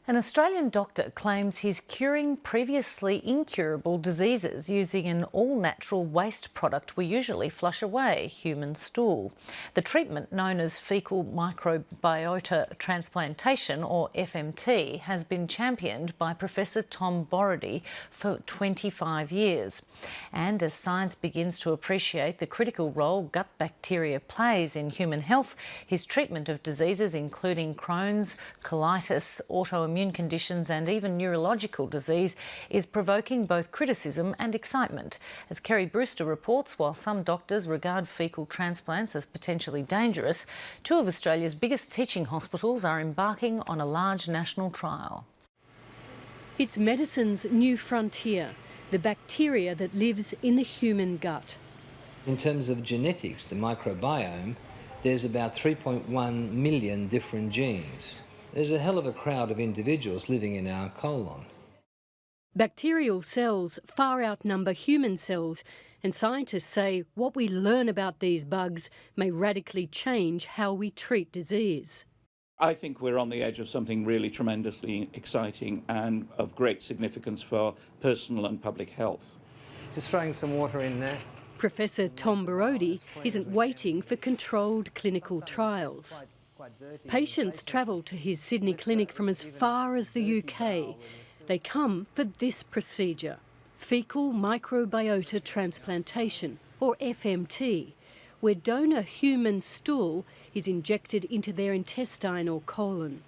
An Australian doctor claims he's curing previously incurable diseases using an all-natural waste product we usually flush away, human stool. The treatment, known as faecal microbiota transplantation, or FMT, has been championed by Professor Tom Borody for 25 years. And as science begins to appreciate the critical role gut bacteria plays in human health, his treatment of diseases including Crohn's, colitis, autoimmune conditions and even neurological disease is provoking both criticism and excitement. As Kerry Brewster reports, while some doctors regard faecal transplants as potentially dangerous, two of Australia's biggest teaching hospitals are embarking on a large national trial. It's medicine's new frontier, the bacteria that lives in the human gut. In terms of genetics, the microbiome, there's about 3.1 million different genes. There's a hell of a crowd of individuals living in our colon. Bacterial cells far outnumber human cells, and scientists say what we learn about these bugs may radically change how we treat disease. I think we're on the edge of something really tremendously exciting and of great significance for personal and public health. Just throwing some water in there. Professor Tom Borody isn't waiting for controlled clinical trials. Patients travel to his Sydney clinic from as far as the UK. They come for this procedure, faecal microbiota transplantation, or FMT, where donor human stool is injected into their intestine or colon.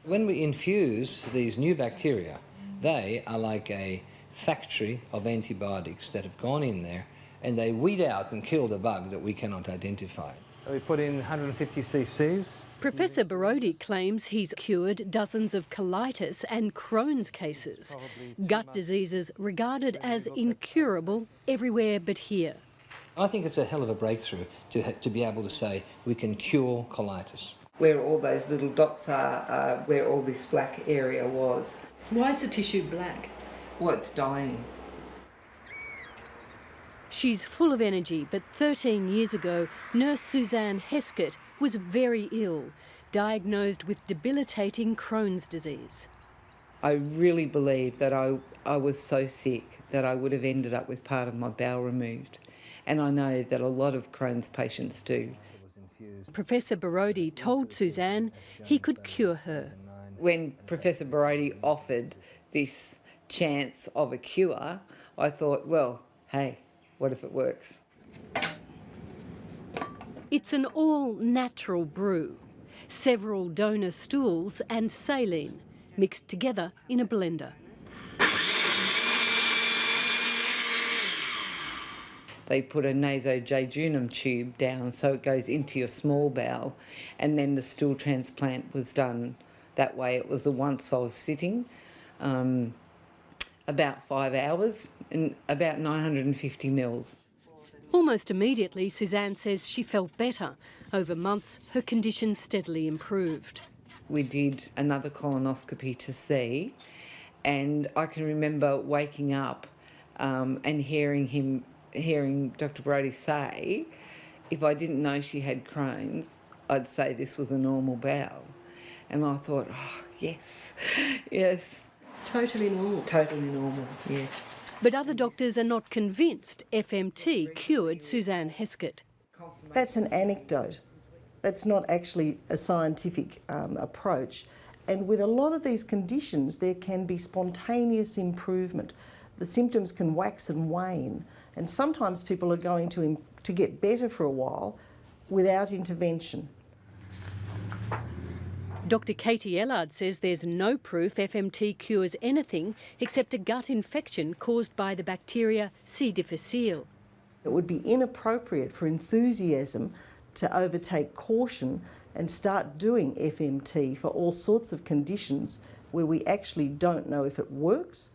When we infuse these new bacteria, they are like a factory of antibiotics that have gone in there, and they weed out and kill the bug that we cannot identify. So we put in 150 cc's. Professor Borody claims he's cured dozens of colitis and Crohn's cases, gut diseases regarded as incurable everywhere but here. I think it's a hell of a breakthrough to be able to say we can cure colitis. Where all those little dots are where all this black area was. Why is the tissue black? Well, it's dying. She's full of energy, but 13 years ago, nurse Suzanne Heskett was very ill, diagnosed with debilitating Crohn's disease. I really believe that I was so sick that I would have ended up with part of my bowel removed. And I know that a lot of Crohn's patients do. Professor Borody told Suzanne he could cure her. When Professor Borody offered this chance of a cure, I thought, well, hey, what if it works? It's an all-natural brew. Several donor stools and saline mixed together in a blender. They put a nasojejunum tube down so it goes into your small bowel, and then the stool transplant was done that way. It was a once-off sitting, about 5 hours and about 950 mils. Almost immediately, Suzanne says she felt better. Over months, her condition steadily improved. We did another colonoscopy to see, and I can remember waking up and hearing Dr. Borody say, if I didn't know she had Crohn's, I'd say this was a normal bowel. And I thought, oh, yes, yes. Totally normal. Totally normal, yes. But other doctors are not convinced FMT cured Suzanne Heskett. That's an anecdote. That's not actually a scientific approach. And with a lot of these conditions, there can be spontaneous improvement. The symptoms can wax and wane, and sometimes people are going to get better for a while without intervention. Dr. Katie Ellard says there's no proof FMT cures anything except a gut infection caused by the bacteria C. difficile. It would be inappropriate for enthusiasm to overtake caution and start doing FMT for all sorts of conditions where we actually don't know if it works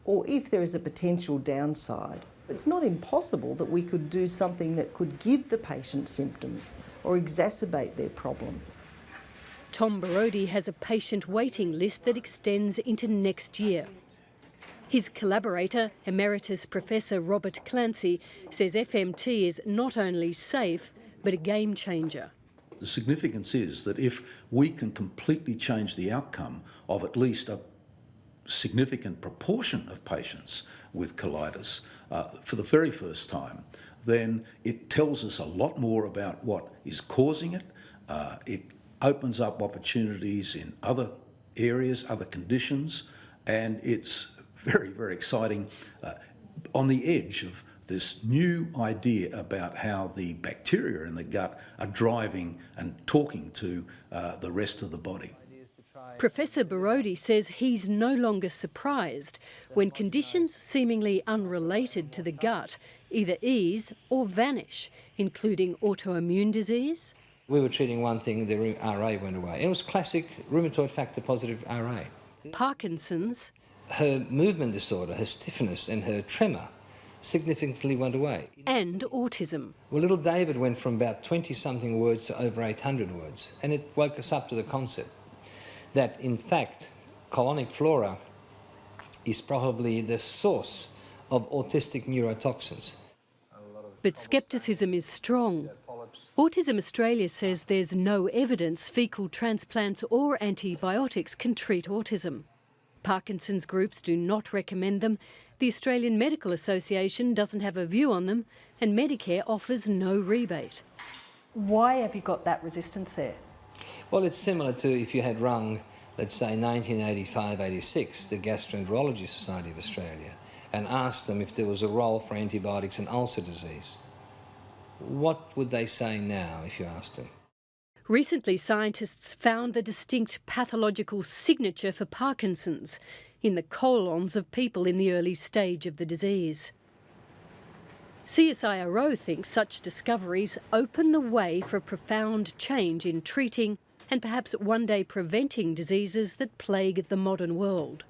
or if there is a potential downside. It's not impossible that we could do something that could give the patient symptoms or exacerbate their problem. Tom Borody has a patient waiting list that extends into next year. His collaborator, Emeritus Professor Robert Clancy, says FMT is not only safe, but a game changer. The significance is that if we can completely change the outcome of at least a significant proportion of patients with colitis for the very first time, then it tells us a lot more about what is causing it. It opens up opportunities in other areas, other conditions, and it's very, very exciting on the edge of this new idea about how the bacteria in the gut are driving and talking to the rest of the body. Professor Borody says he's no longer surprised when conditions seemingly unrelated to the gut either ease or vanish, including autoimmune disease. We were treating one thing, the RA went away. It was classic rheumatoid factor positive RA. Parkinson's. Her movement disorder, her stiffness and her tremor significantly went away. And autism. Well, little David went from about 20-something words to over 800 words, and it woke us up to the concept that, in fact, colonic flora is probably the source of autistic neurotoxins. But scepticism is strong. Autism Australia says there's no evidence faecal transplants or antibiotics can treat autism. Parkinson's groups do not recommend them, the Australian Medical Association doesn't have a view on them, and Medicare offers no rebate. Why have you got that resistance there? Well, it's similar to if you had rung, let's say, 1985-86, the Gastroenterology Society of Australia, and asked them if there was a role for antibiotics in ulcer disease. What would they say now if you asked them? Recently, scientists found the distinct pathological signature for Parkinson's in the colons of people in the early stage of the disease. CSIRO thinks such discoveries open the way for a profound change in treating and perhaps one day preventing diseases that plague the modern world.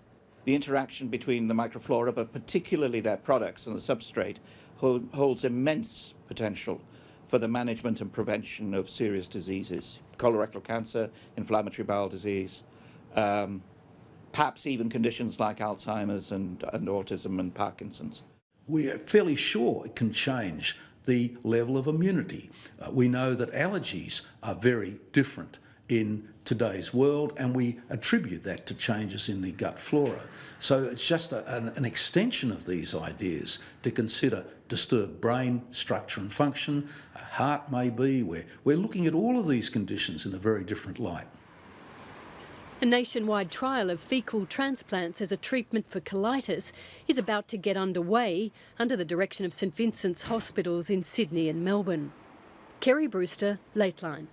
The interaction between the microflora, but particularly their products and the substrate, holds immense potential for the management and prevention of serious diseases, colorectal cancer, inflammatory bowel disease, perhaps even conditions like Alzheimer's and autism and Parkinson's. We're fairly sure it can change the level of immunity. We know that allergies are very different in today's world, and we attribute that to changes in the gut flora. So it's just an extension of these ideas to consider disturbed brain structure and function, heart maybe. We're looking at all of these conditions in a very different light. A nationwide trial of faecal transplants as a treatment for colitis is about to get underway under the direction of St Vincent's hospitals in Sydney and Melbourne. Kerry Brewster, Lateline.